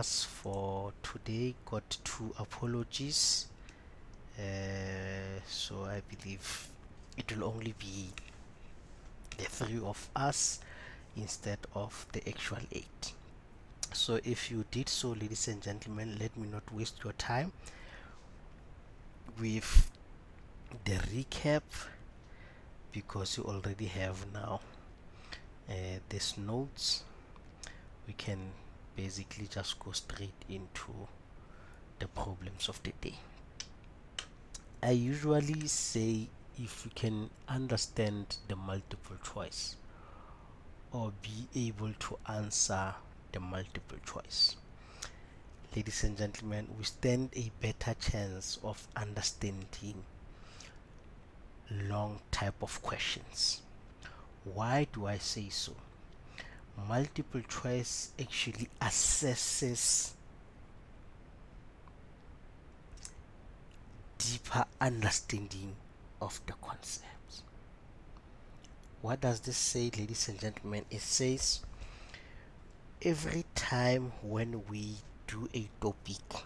us for today. Got two apologies. So I believe it will only be the three of us instead of the actual eight. So if you did so, ladies and gentlemen, let me not waste your time with the recap, because you already have now these notes. We can basically just go straight into the problems of the day. I usually say, if you can understand the multiple choice or be able to answer the multiple choice, ladies and gentlemen, we stand a better chance of understanding long type of questions. Why do I say so? Multiple choice actually assesses deeper understanding of the concepts. What does this say, ladies and gentlemen? It says every time when we do a topic,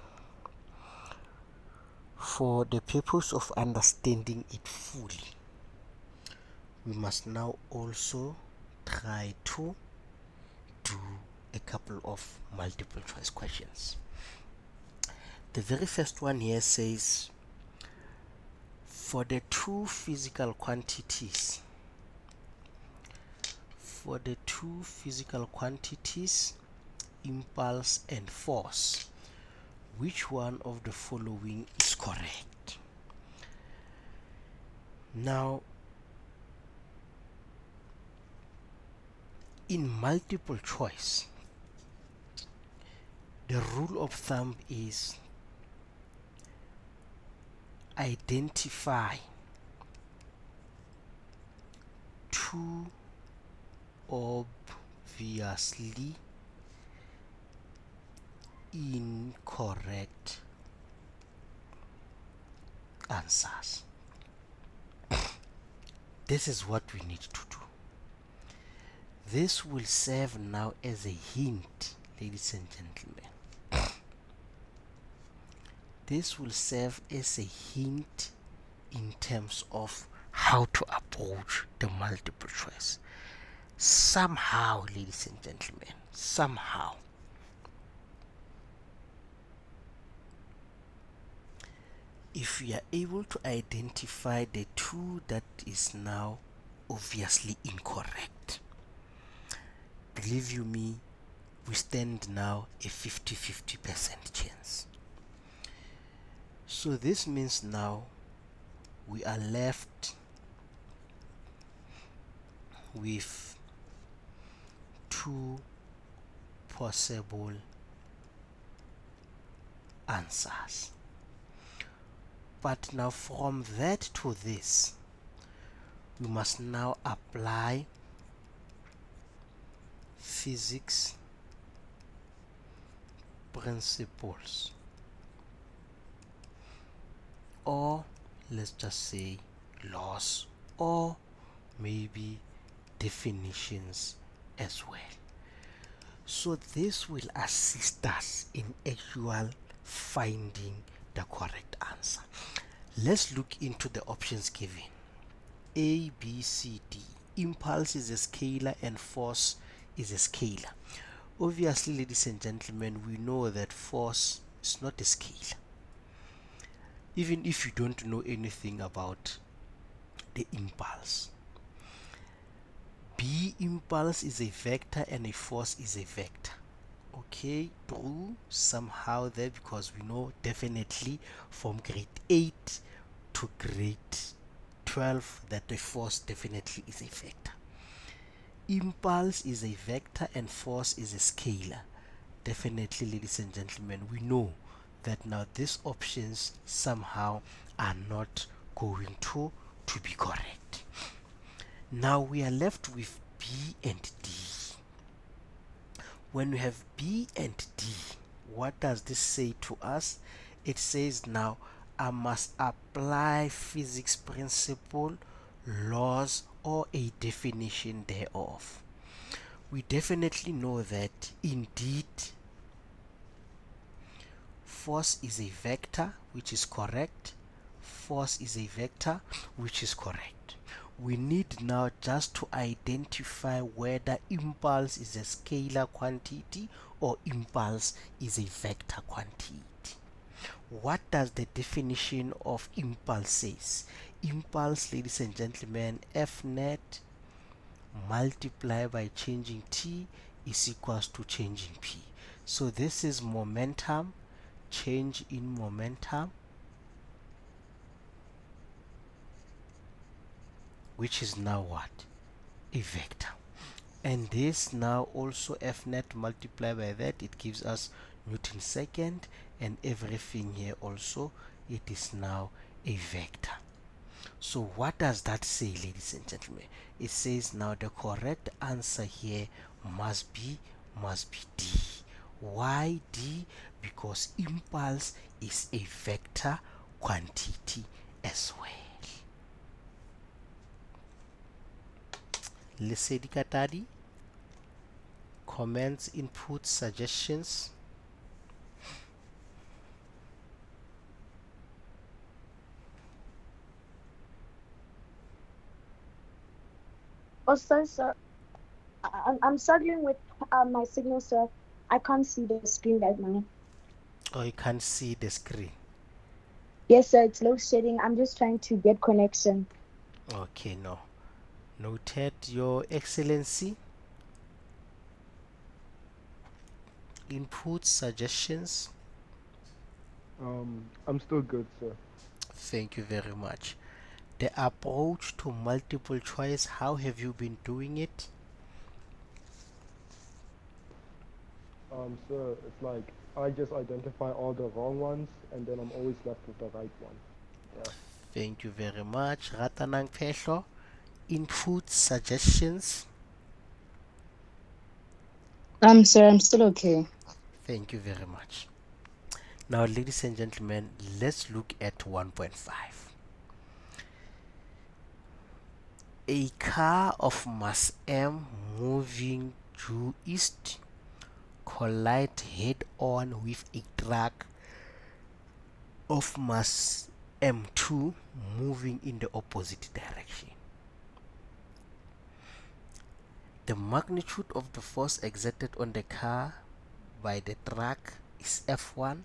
for the purpose of understanding it fully, we must now also try to do a couple of multiple choice questions. The very first one here says, for the two physical quantities, impulse and force, which one of the following is correct? Now, in multiple choice, the rule of thumb is identify two obviously incorrect answers. This is what we need to do. This will serve now as a hint, ladies and gentlemen. This will serve as a hint in terms of how to approach the multiple choice. Somehow, ladies and gentlemen, somehow, if we are able to identify the two that is now obviously incorrect, believe you me, we stand now a 50-50% chance. So this means now we are left with two possible answers. But now from that to this, we must now apply physics principles, or let's just say laws, or maybe definitions as well. So this will assist us in actual finding the correct answer. Let's look into the options given. A, B, C, D. Impulse is a scalar and force is a scalar. Obviously, ladies and gentlemen, we know that force is not a scalar. Even if you don't know anything about the impulse. B, impulse is a vector and a force is a vector. Okay, true somehow there, because we know definitely from grade 8 to grade 12 that the force definitely is a vector. Impulse is a vector and force is a scalar. Definitely, ladies and gentlemen, we know that now these options somehow are not going to be correct. Now we are left with B and D. When we have B and D, what does this say to us? It says now I must apply physics principle, laws, or a definition thereof. We definitely know that indeed Force is a vector, which is correct. Force is a vector, which is correct. We need now just to identify whether impulse is a scalar quantity or impulse is a vector quantity. What does the definition of impulse says? Impulse, ladies and gentlemen, F net multiplied by changing t is equals to changing p. So this is momentum, change in momentum, which is now what? A vector. And this now also F net multiplied by that, it gives us Newton second, and everything here also, it is now a vector. So what does that say, ladies and gentlemen? It says now the correct answer here must be D. Why D? Because impulse is a vector quantity as well. Lesedi Katadi, comments, inputs, suggestions. Oh, sir. I'm struggling with my signal, sir. I can't see the screen right now. Oh, you can't see the screen. Yes, sir. It's load shedding. I'm just trying to get connection. Okay, no. Noted, Your Excellency. Inputs, suggestions. I'm still good, sir. Thank you very much. The approach to multiple choice, how have you been doing it? Sir, it's like I just identify all the wrong ones, and then I'm always left with the right one. Yeah. Thank you very much. Ratanang Pesho, inputs, suggestions. Sir, I'm still okay. Thank you very much. Now, ladies and gentlemen, let's look at 1.5. A car of mass M moving due east collide head on with a truck of mass M2 moving in the opposite direction. The magnitude of the force exerted on the car by the truck is F1,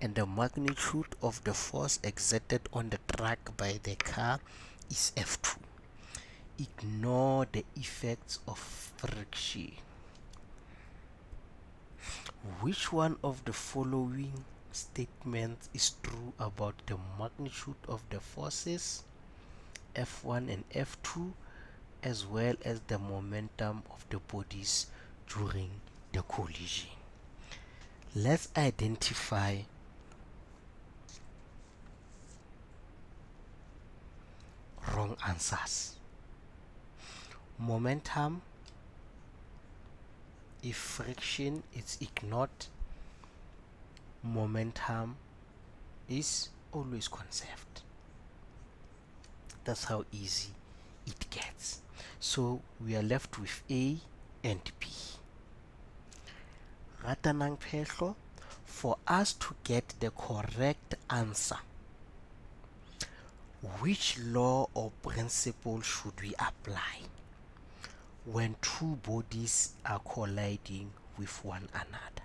and the magnitude of the force exerted on the truck by the car is F2. Ignore the effects of friction. Which one of the following statements is true about the magnitude of the forces F1 and F2, as well as the momentum of the bodies during the collision? Let's identify wrong answers. Momentum, if friction is ignored, momentum is always conserved. That's how easy it gets. So we are left with A and B. Ratanang Phehlo, for us to get the correct answer, which law or principle should we apply when two bodies are colliding with one another?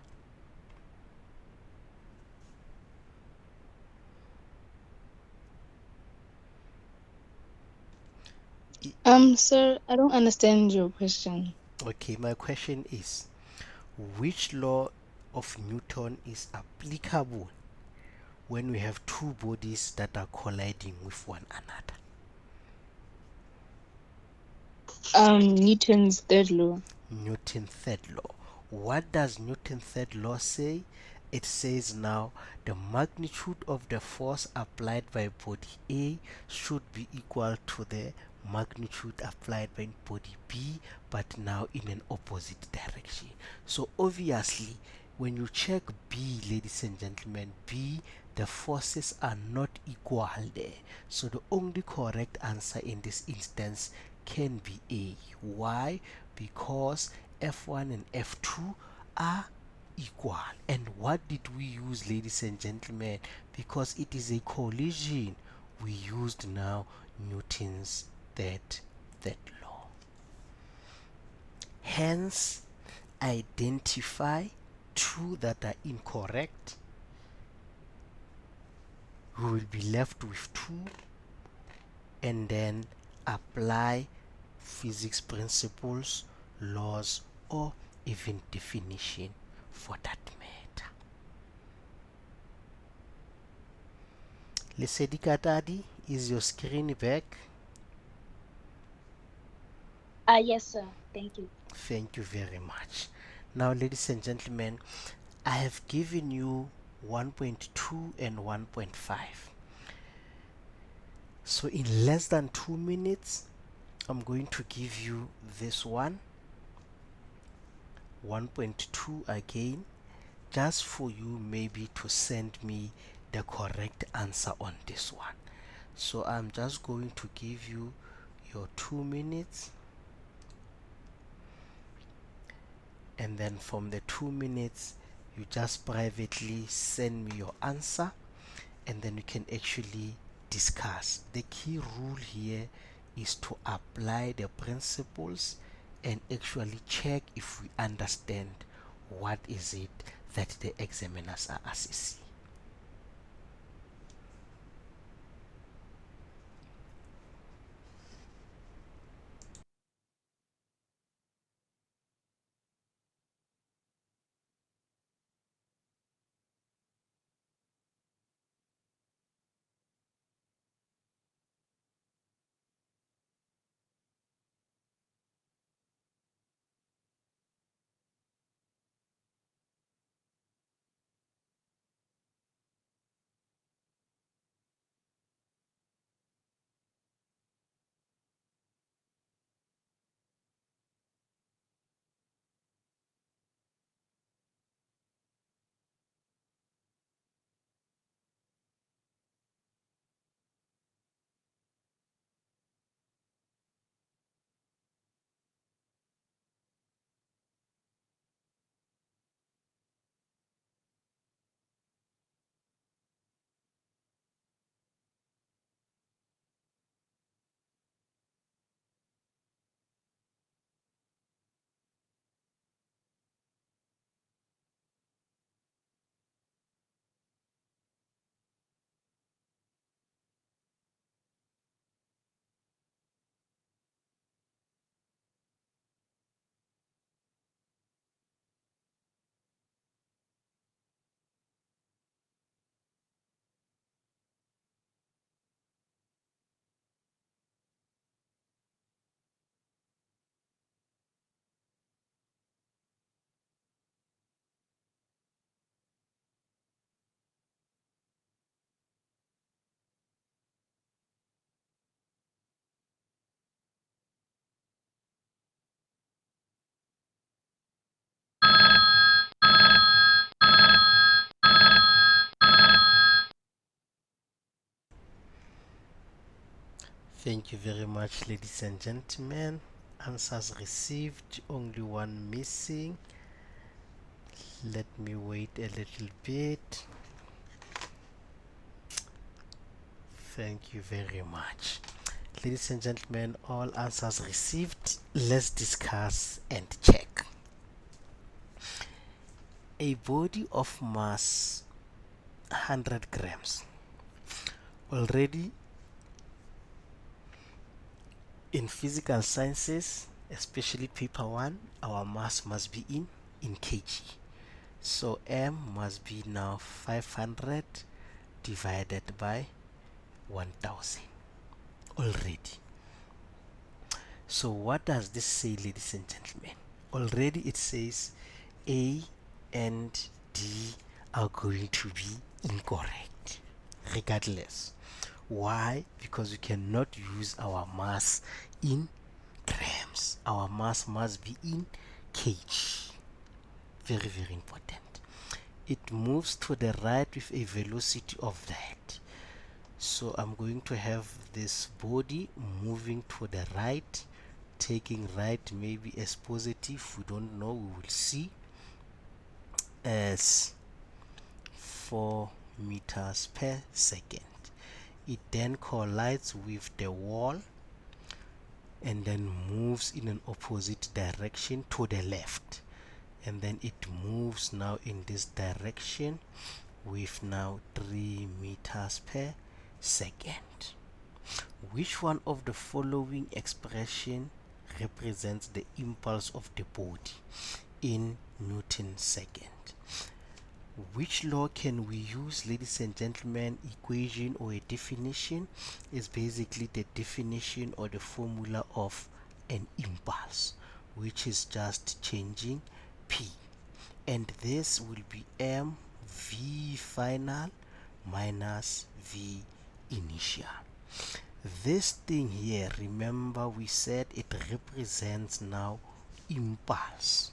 Sir, I don't understand your question. Okay, my question is, which law of Newton is applicable when we have two bodies that are colliding with one another? Newton's third law. Newton's third law. What does Newton's third law say? It says now the magnitude of the force applied by body A should be equal to the magnitude applied by body B, but now in an opposite direction. So obviously, when you check B, ladies and gentlemen, B, the forces are not equal there. So the only correct answer in this instance can be A. Why? Because F1 and F2 are equal. And what did we use, ladies and gentlemen? Because it is a collision, we used now Newton's third law. Hence, identify two that are incorrect. We will be left with two, and then apply physics principles, laws, or even definition for that matter. Lesedi Katadi, is your screen back? Yes, sir. Thank you. Thank you very much. Now, ladies and gentlemen, I have given you 1.2 and 1.5. So in less than 2 minutes, I'm going to give you this one, 1.2 again, just for you maybe to send me the correct answer on this one. So I'm just going to give you your 2 minutes, and then from the 2 minutes you just privately send me your answer, and then we can actually discuss. The key rule here is to apply the principles and actually check if we understand what is it that the examiners are assessing. Thank you very much, ladies and gentlemen. Answers received, only one missing. Let me wait a little bit. Thank you very much. Ladies and gentlemen, all answers received. Let's discuss and check. A body of mass 100 grams. Already in physical sciences, especially paper 1, our mass must be in kg. So m must be now 500 divided by 1000 already. So what does this say, ladies and gentlemen? Already it says A and D are going to be incorrect regardless. Why? Because we cannot use our mass in grams. Our mass must be in kg. Very, very important. It moves to the right with a velocity of that. So I'm going to have this body moving to the right, taking right maybe as positive, we don't know, we will see. as 4 meters per second. It then collides with the wall and then moves in an opposite direction to the left, and then it moves now in this direction with now 3 meters per second. Which one of the following expression represents the impulse of the body in Newton second? Which law can we use, ladies and gentlemen? Equation or a definition is basically the definition or the formula of an impulse, which is just changing P, and this will be m v final minus v initial. This thing here, remember we said it represents now impulse,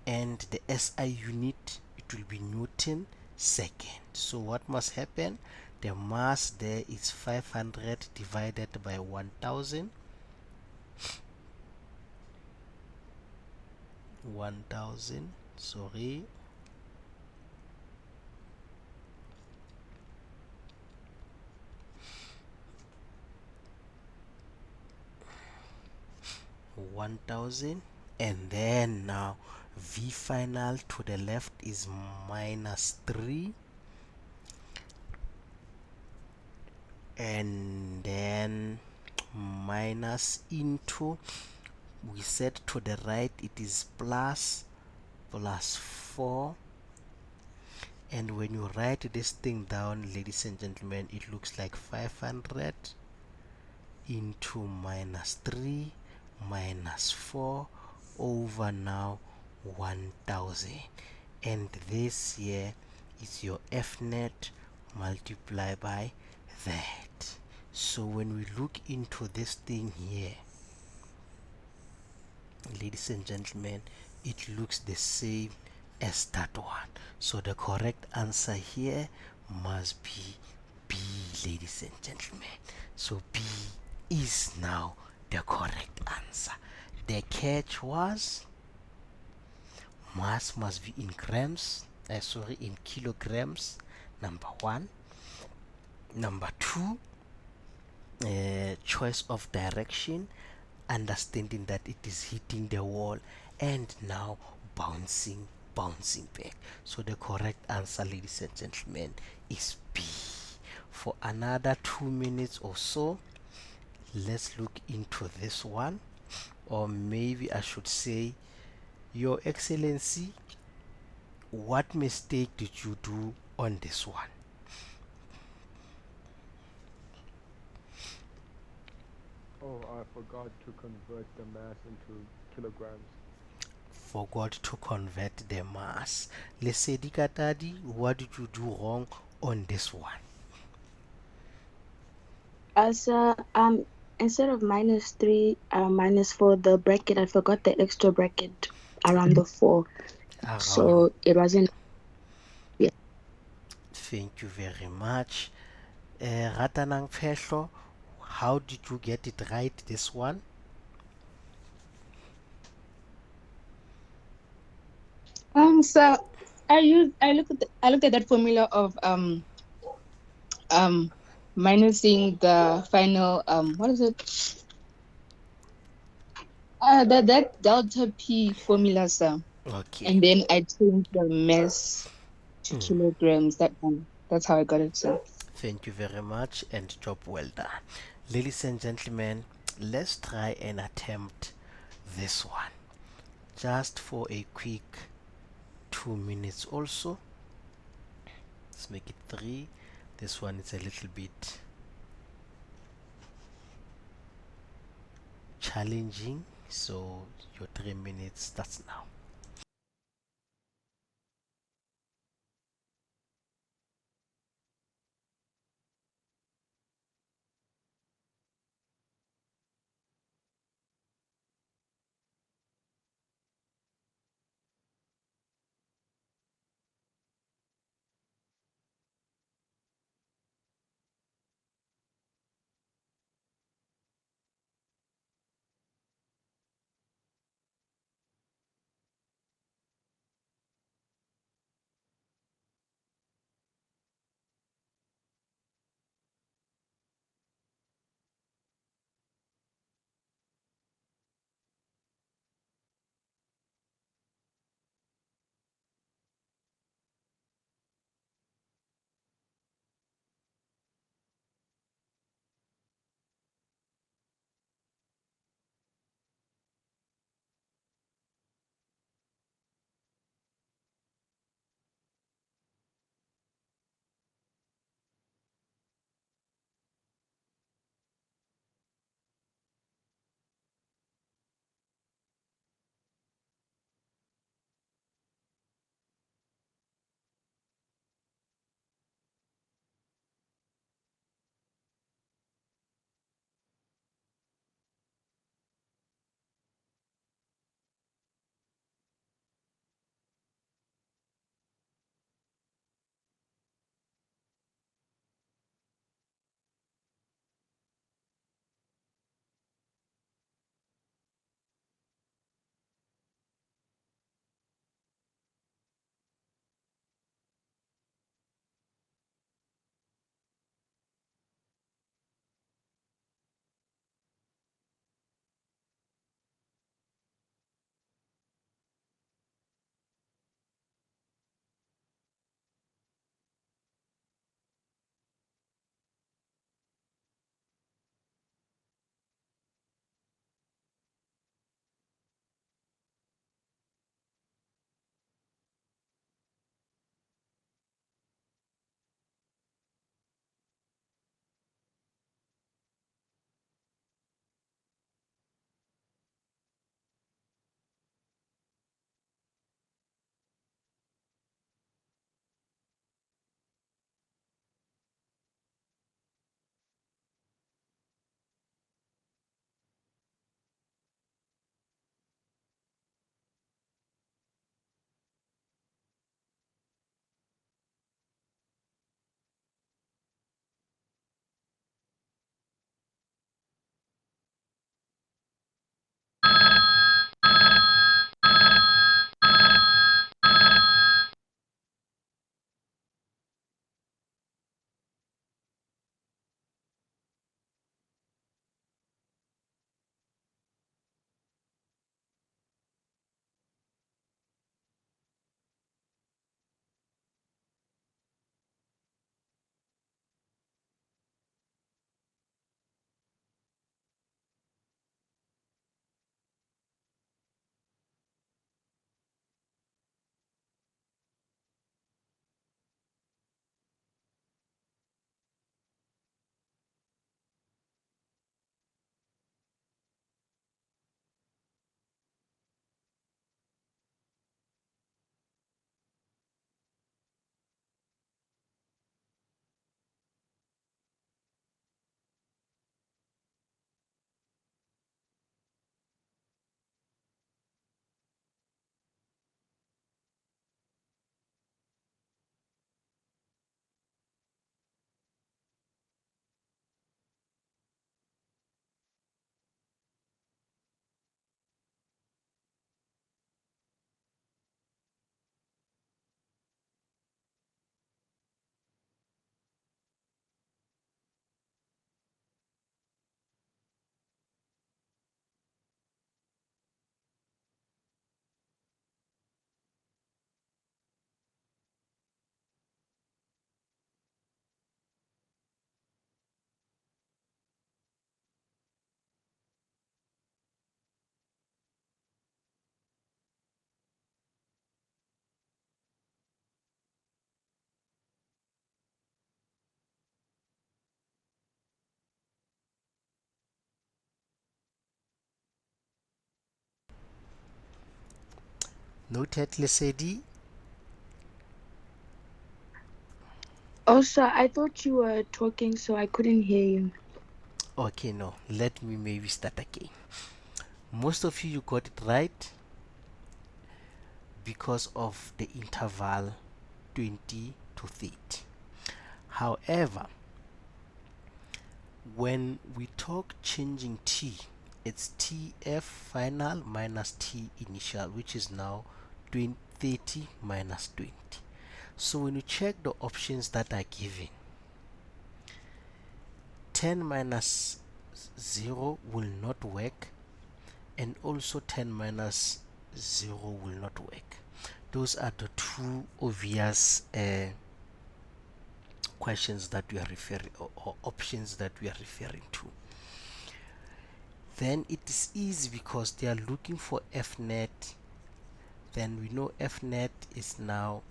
and the SI unit, it will be Newton second. So what must happen? The mass there is 500 divided by 1000, 1000, sorry, 1000, and then now v final to the left is minus 3, and then minus into, we said to the right it is plus 4, and when you write this thing down, ladies and gentlemen, it looks like 500 into minus 3 minus 4 over now 1000, and this here is your F net multiplied by that. So when we look into this thing here, ladies and gentlemen, it looks the same as that one. So the correct answer here must be B, ladies and gentlemen. So B is now the correct answer. The catch was mass must be in grams, sorry, in kilograms, number one. Number two, choice of direction, understanding that it is hitting the wall and now bouncing back. So the correct answer, ladies and gentlemen, is B. For another 2 minutes or so, let's look into this one, or maybe I should say, Your Excellency, what mistake did you do on this one? Oh, I forgot to convert the mass into kilograms. Forgot to convert the mass. Lesedi Katadi, what did you do wrong on this one? Sir, instead of -3, -4, the bracket, I forgot the extra bracket around the 4. Around. So it wasn't, yeah. Thank you very much. Ratanang Phehlo, how did you get it right this one? So I looked at that formula of um minusing the final what is it? That delta P formula, sir. Okay. And then I changed the mass to Mm. kilograms. That one. That's how I got it, sir. Thank you very much and job well done. Ladies and gentlemen, let's try and attempt this one just for a quick 2 minutes also. Let's make it 3. This one is a little bit challenging, so your 3 minutes starts now. Noted, Lesedi? Also, I thought you were talking, so I couldn't hear you. Okay, no, let me maybe start again. Most of you got it right because of the interval 20 to 30. However, when we talk changing t, it's tf final minus t initial, which is now 30 minus 20. So when you check the options that are given, 10 minus 0 will not work, and also 10 minus 0 will not work. Those are the two obvious questions that we are referring, or options that we are referring to. Then it is easy because they are looking for fnet. Then we know fnet is now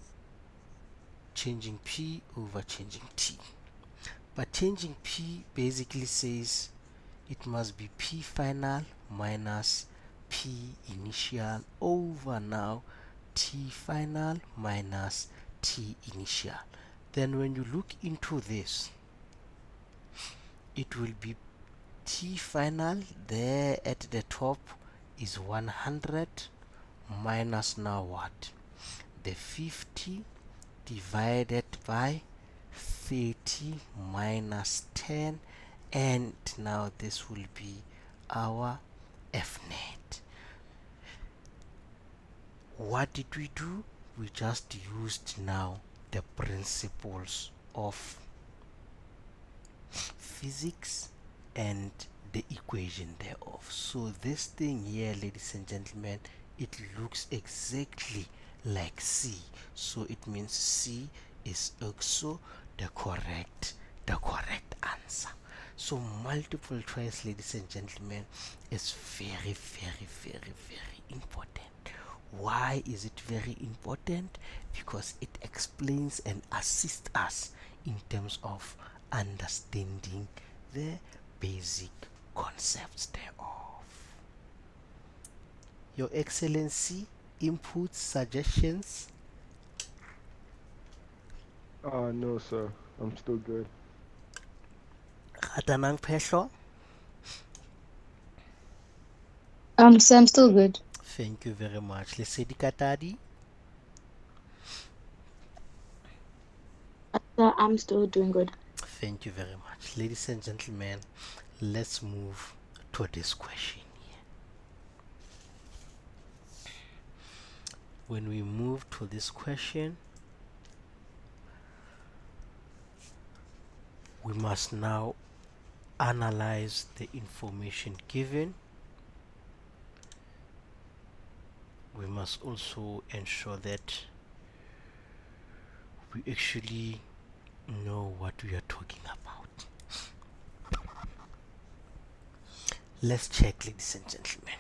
changing p over changing t. But changing p basically says it must be p final minus p initial over now t final minus t initial. Then when you look into this, it will be t final there at the top is 100 minus now what? The 50 divided by 30 minus 10, and now this will be our fnet. What did we do? We just used now the principles of physics and the equation thereof. So this thing here, ladies and gentlemen, it looks exactly like C. So it means C is also the correct answer. So multiple choice, ladies and gentlemen, is very, very, very, very important. Why is it very important? Because it explains and assists us in terms of understanding the basic concepts thereof. Your Excellency, inputs, suggestions? No, sir. I'm still good. Ratanang Phehlo? So I'm still good. Thank you very much. Lesedi Katadi? So I'm still doing good. Thank you very much. Ladies and gentlemen, let's move to this question here. When we move to this question, we must now analyze the information given. We must also ensure that we actually know what we are talking about. Let's check, ladies and gentlemen.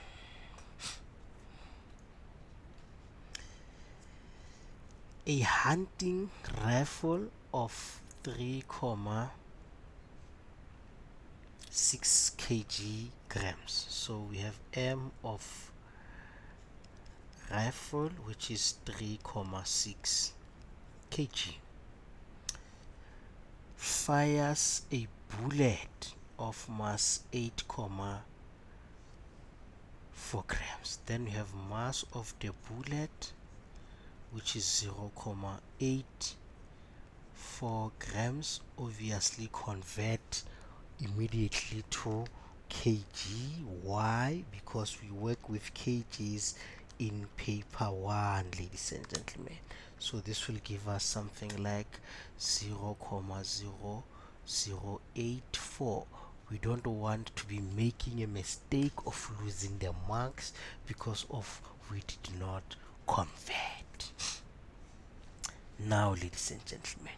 A hunting rifle of 3,6 kg grams. So we have M of rifle, which is 3,6 kg, fires a bullet of mass 8,4 grams. Then we have mass of the bullet, which is 0,84 grams. Obviously convert immediately to kg. Why? Because we work with kgs in paper 1, ladies and gentlemen. So this will give us something like 0,0084. We don't want to be making a mistake of losing the marks because of we did not convert. Now, ladies and gentlemen,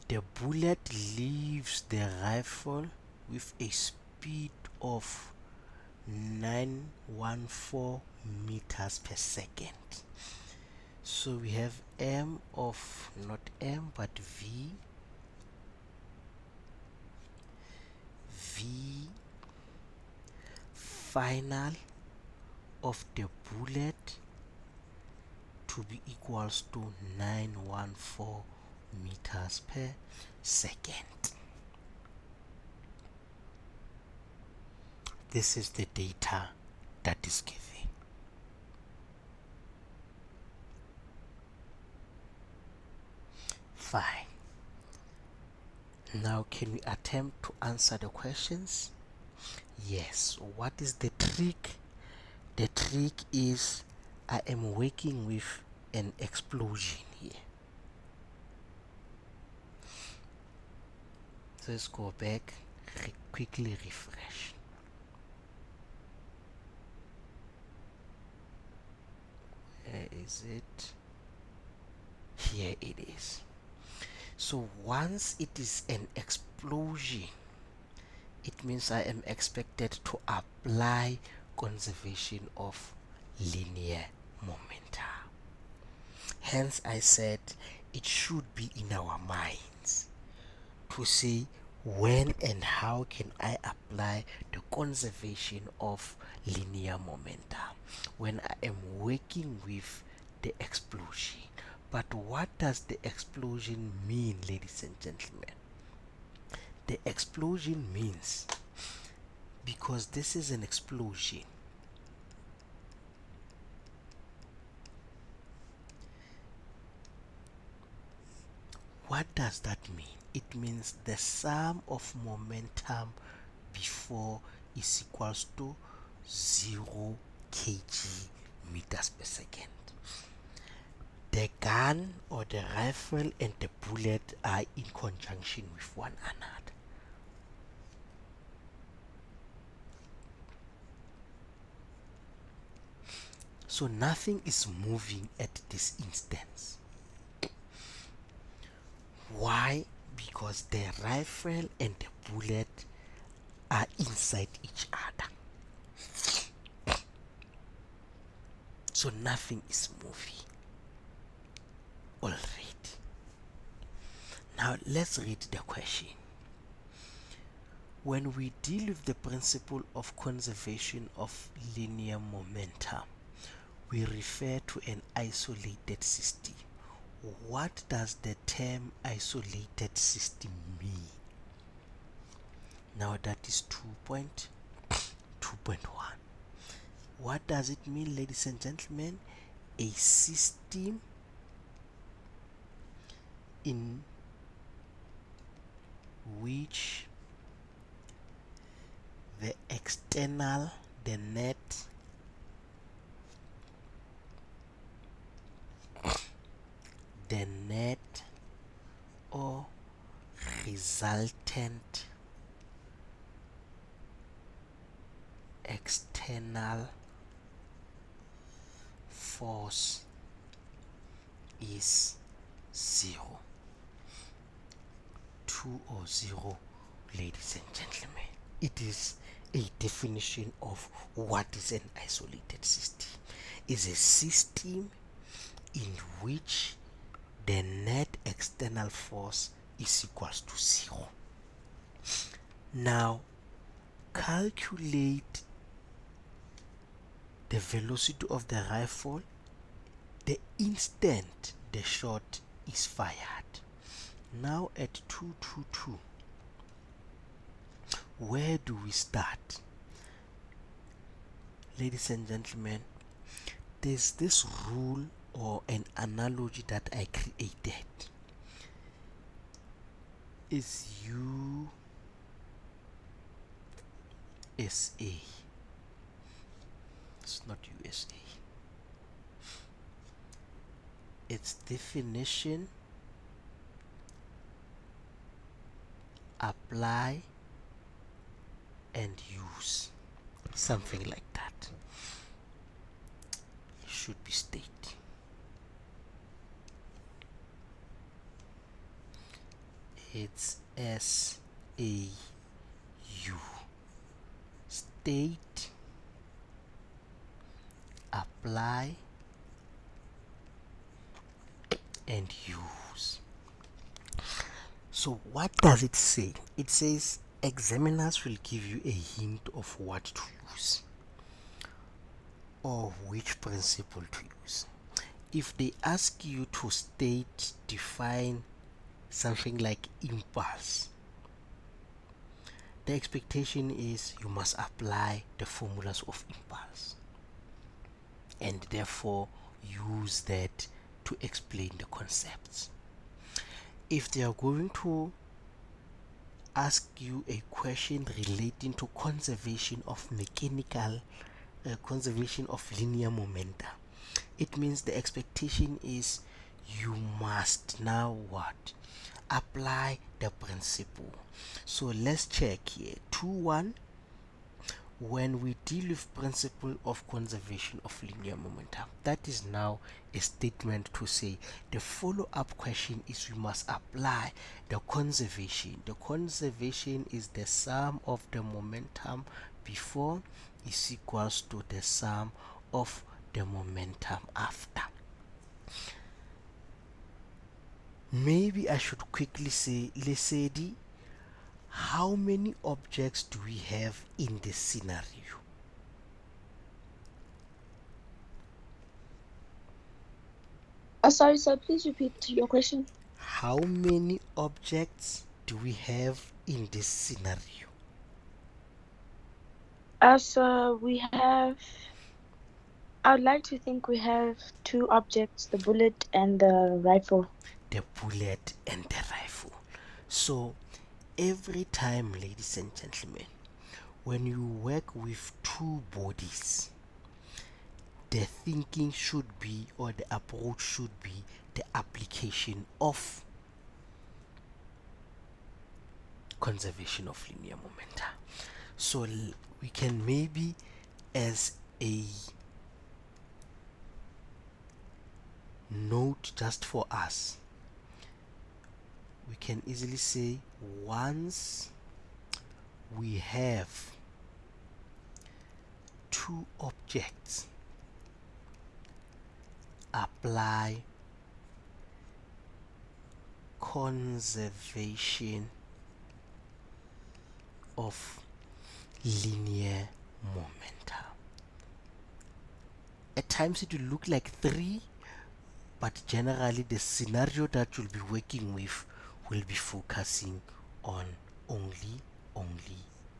the bullet leaves the rifle with a speed of 914 meters per second. So we have M of, not M, but V final of the bullet to be equals to 914 meters per second. This is the data that is given. Fine. Now can we attempt to answer the questions? Yes. What is the trick? The trick is I am working with an explosion here. So let's go back, quickly refresh. Where is it? Here it is. So once it is an explosion, it means I am expected to apply conservation of linear momentum. Hence I said it should be in our minds to say when and how can I apply the conservation of linear momentum when I am working with the explosion. But what does the explosion mean, ladies and gentlemen? The explosion means, because this is an explosion, what does that mean? It means the sum of momentum before is equals to 0 kg meters per second. The gun or the rifle and the bullet are in conjunction with one another. So nothing is moving at this instance. Why? Because the rifle and the bullet are inside each other. So nothing is moving. Alright. Now let's read the question. When we deal with the principle of conservation of linear momentum, we refer to an isolated system. What does the term isolated system mean? Now that is 2.2.1. What does it mean, ladies and gentlemen? A system in which the external, the net or resultant external force is 0. 2 or 0, ladies and gentlemen. It is a definition of what is an isolated system. It's a system in which the net external force is equals to 0. Now calculate the velocity of the rifle the instant the shot is fired. Now at 222, where do we start? Ladies and gentlemen, there's this rule or an analogy that I created. Is USA. It's not USA. Its definition: apply and use, something like that. It should be stated. It's SAU. State, apply and use. So what does it say? It says examiners will give you a hint of what to use or which principle to use. if they ask you to define something like impulse, the expectation is you must apply the formulas of impulse and therefore use that to explain the concepts. If they are going to ask you a question relating to conservation of conservation of linear momenta, it means the expectation is you must now what? Apply the principle. So let's check here. 2-1. When we deal with principle of conservation of linear momentum, that is now a statement to say the follow-up question is we must apply the conservation. The conservation is the sum of the momentum before is equals to the sum of the momentum after. Maybe I should quickly say, Lesedi, how many objects do we have in this scenario? Sorry, sir. Please repeat your question. How many objects do we have in this scenario? Sir, I'd like to think we have two objects, the bullet and the rifle. The bullet and the rifle. So every time, ladies and gentlemen, when you work with two bodies, the thinking should be, or the approach should be, the application of conservation of linear momenta. So we can maybe, as a note just for us, we can easily say once we have two objects, apply conservation of linear momenta. At times it will look like 3, but generally the scenario that you'll be working with will be focusing on only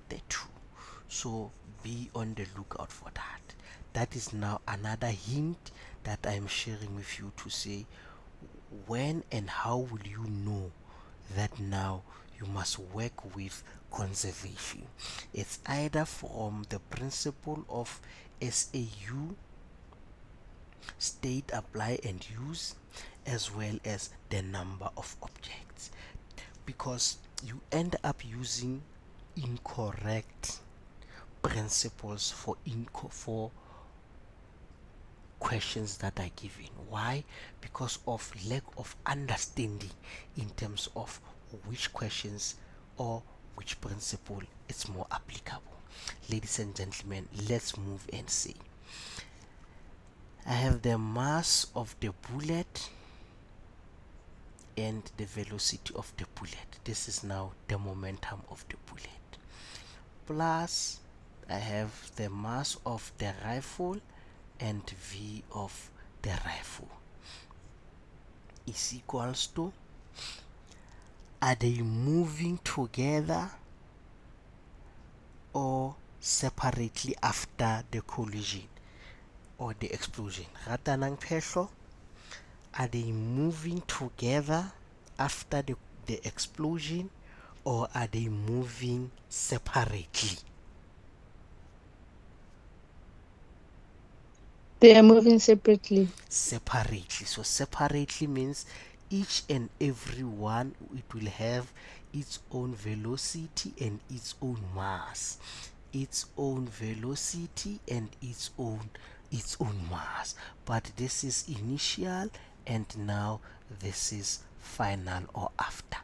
the 2. So be on the lookout for that. That is now another hint that I'm sharing with you to say when and how will you know that now you must work with conservation. It's either from the principle of SAU, state, apply and use, as well as the number of objects, because you end up using incorrect principles for questions that are given. Why? Because of lack of understanding in terms of which questions or which principle is more applicable. Ladies and gentlemen, let's move and see. I have the mass of the bullet and the velocity of the bullet. This is now the momentum of the bullet. Plus, I have the mass of the rifle and V of the rifle is equals to, are they moving together or separately after the collision or the explosion? Ratanang phehlo, are they moving together after the explosion or are they moving separately? They are moving separately. Separately. So separately means each and every one, it will have its own velocity and its own mass, its own velocity and its own mass. But this is initial and now this is final or after.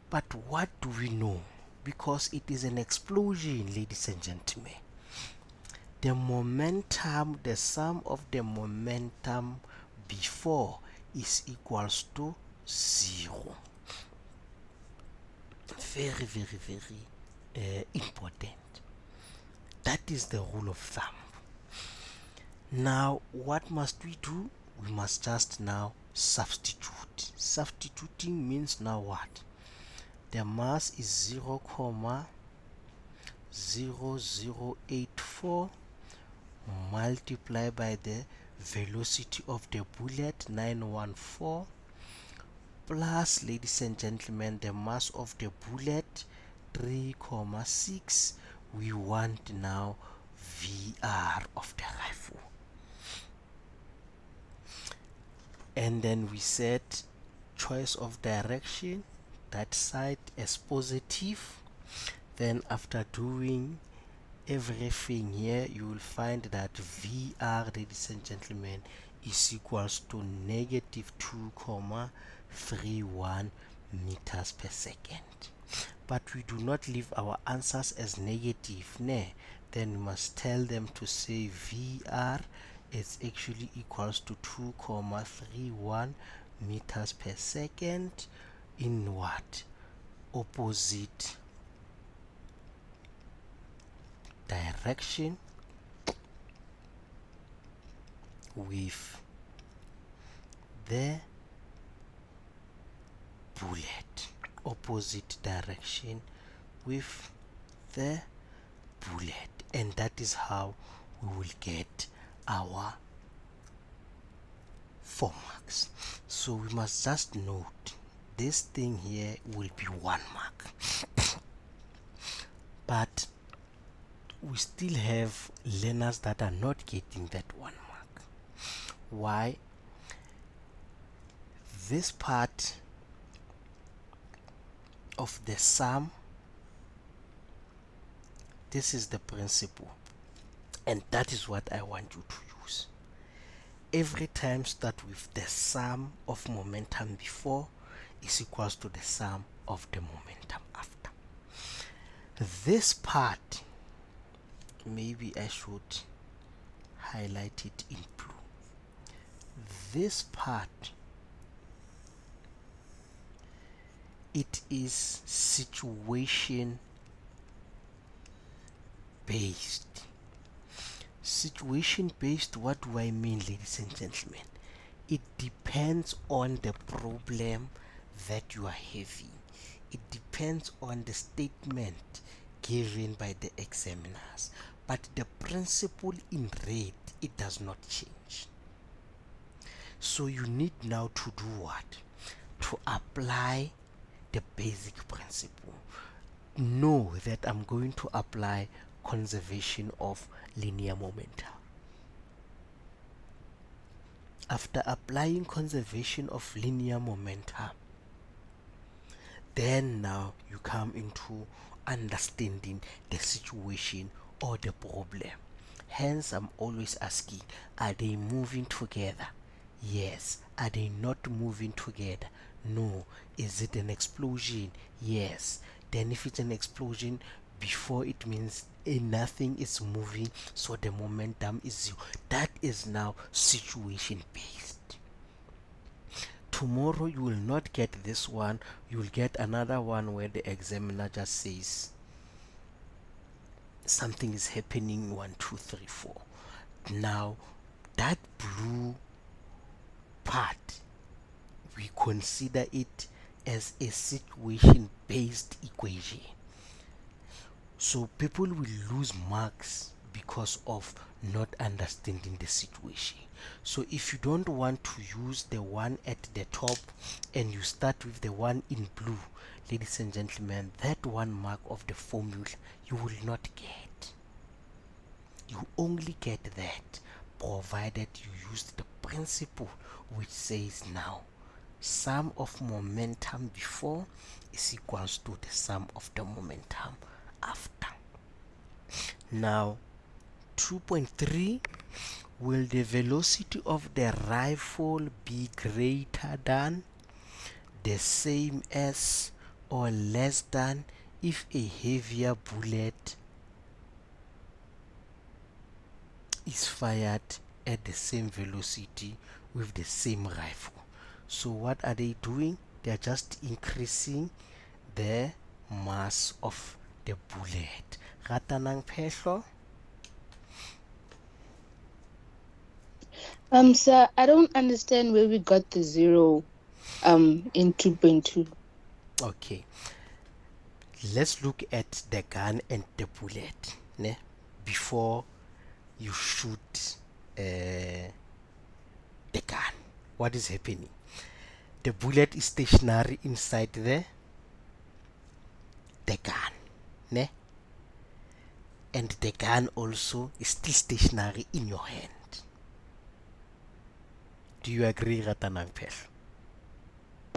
But what do we know? Because it is an explosion, ladies and gentlemen, the momentum, the sum of the momentum before is equals to 0. Very, very, very important. That is the rule of thumb. Now, what must we do? we must just now substitute. Substituting means now what? The mass is 0,0084 multiplied by the velocity of the bullet 914 plus, ladies and gentlemen, the mass of the bullet 3,6. We want now VR of the rifle, and then we set choice of direction, that side as positive. Then after doing everything here, you will find that VR, ladies and gentlemen, is equals to negative 2,31 meters per second. But we do not leave our answers as negative, ne? Then we must tell them to say VR is actually equals to 2,31 meters per second in what? Opposite direction with the bullet. Opposite direction with the bullet, and that is how we will get our 4 marks. So we must just note this thing here will be 1 mark, but we still have learners that are not getting that 1 mark. Why? This part of the sum, this is the principle, and that is what I want you to use. Every time start with the sum of momentum before is equals to the sum of the momentum after. This part, maybe I should highlight it in blue. This part, it is situation based. Situation based, what do I mean, ladies and gentlemen? It depends on the problem that you are having. It depends on the statement given by the examiners, but the principle in red, it does not change. So you need now to do what? To apply the basic principle. Know that I'm going to apply conservation of linear momentum. After applying conservation of linear momentum, then now you come into understanding the situation or the problem. Hence, I'm always asking, are they moving together? Yes. Are they not moving together? No. Is it an explosion? Yes. Then if it's an explosion, before it means nothing is moving, so the momentum is 0. That is now situation based. Tomorrow you will not get this one, you will get another one where the examiner just says something is happening 1, 2, 3, 4. Now that blue part, we consider it as a situation based equation. So people will lose marks because of not understanding the situation. So if you don't want to use the one at the top and you start with the one in blue, ladies and gentlemen, that 1 mark of the formula you will not get. You only get that provided you use the principle which says now sum of momentum before is equals to the sum of the momentum after. Now 2.3, will the velocity of the rifle be greater than, the same as, or less than if a heavier bullet is fired at the same velocity with the same rifle? So what are they doing? They are just increasing the mass of the bullet. Ratanang phehlo? Sir, I don't understand where we got the zero in 2.2. Okay, let's look at the gun and the bullet, ne? Before you shoot the gun. What is happening? The bullet is stationary inside the gun, ne? And the gun also is still stationary in your hand. Do you agree, Ratanang Pesh?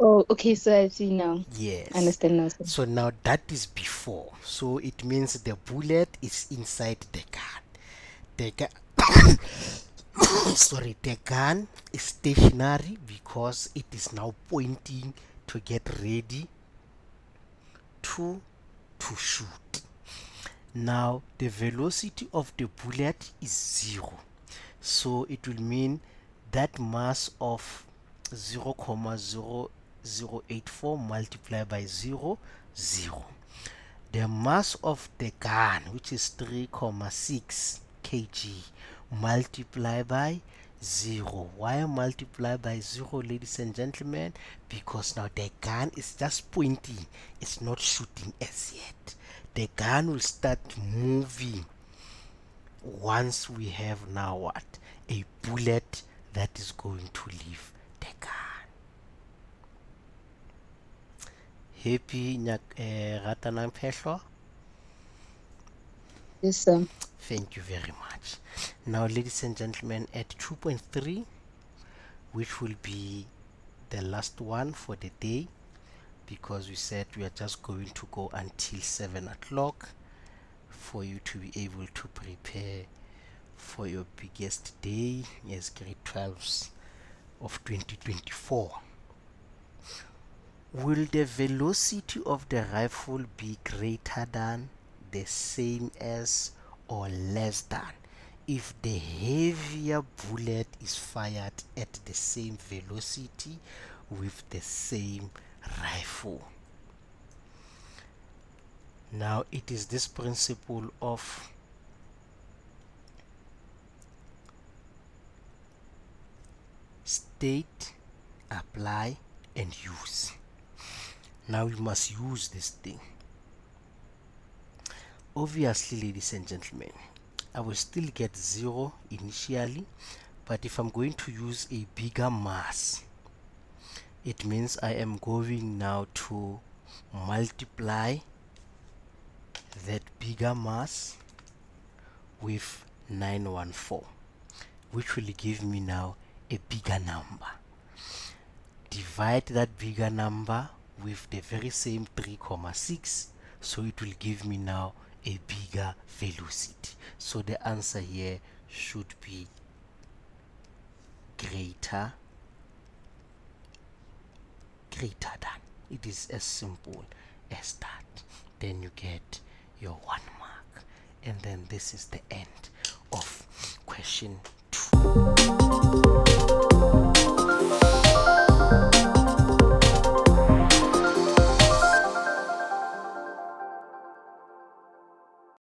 Oh, okay, sir, I see now. I Yes. understand now, sir. So now that is before. So it means the bullet is inside the gun. The gun sorry, the gun is stationary because it is now pointing to get ready to shoot. Now the velocity of the bullet is 0, so it will mean that mass of 0,0084 multiplied by 0, 0. The mass of the gun, which is 3,6 kg, multiplied by 0. Why multiply by 0, ladies and gentlemen? Because now the gun is just pointing, it's not shooting as yet. The gun will start moving once we have now what? A bullet that is going to leave the gun. Happy Ratanang Peshwa? Yes, sir. Thank you very much. Now, ladies and gentlemen, at 2.3, which will be the last one for the day, because we said we are just going to go until 7 o'clock for you to be able to prepare for your biggest day as grade 12s of 2024. Will the velocity of the rifle be greater than, the same as, or less than if the heavier bullet is fired at the same velocity with the same rifle? Now it is this principle of state, apply, and use. Now we must use this thing. Obviously, ladies and gentlemen, I will still get 0 initially, but if I'm going to use a bigger mass, it means I am going now to multiply that bigger mass with 914, which will give me now a bigger number. Divide that bigger number with the very same 3,6, so it will give me now a bigger velocity. So the answer here should be greater than. It is as simple as that. Then you get your 1 mark, and then this is the end of question 2.